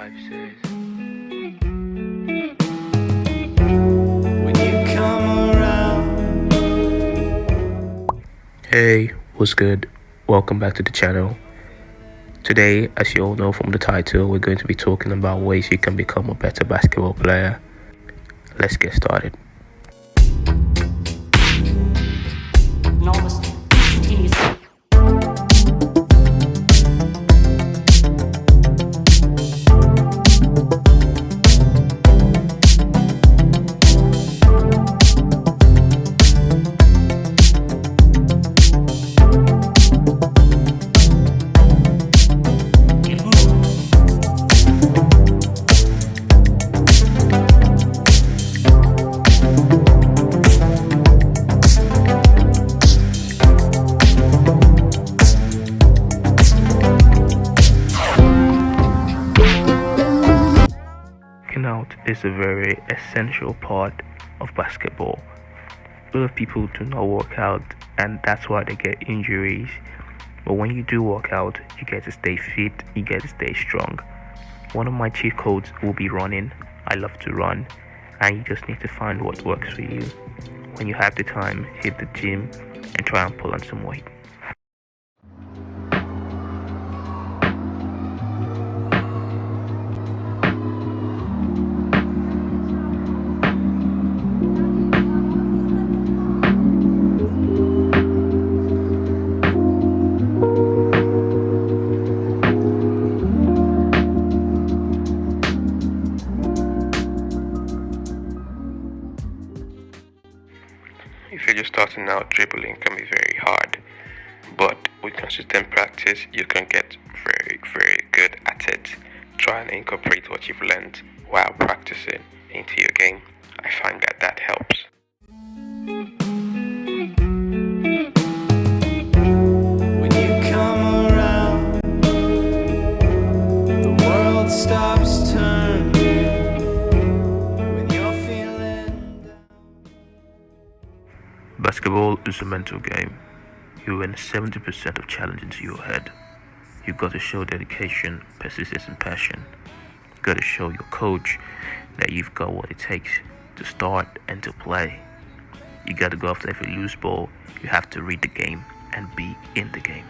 life says. When you come around. Hey, what's good? Welcome back to the channel. Today, as you all know from the title, we're going to be talking about ways you can become a better basketball player. Let's get started. And almost instantaneously. Get moving. Working out is a very essential part of basketball. A lot of people do not work out, and that's why they get injuries. But when you do work out, you get to stay fit, you get to stay strong. One of my cheat codes will be running. I love to run, and you just need to find what works for you. When you have the time, hit the gym and try and pull on some weight. If you're just starting out, dribbling can be very hard, but with consistent practice, you can get very, very good at it. Try and incorporate what you've learned while practicing into your game. I find that helps. When you come around, the world stops turning. When you're feeling down. Basketball is a mental game. You win 70% of challenges in your head. You got to show dedication, persistence, and passion. You got to show your coach that you've got what it takes to start and to play. You got to go after every loose ball. You have to read the game and be in the game.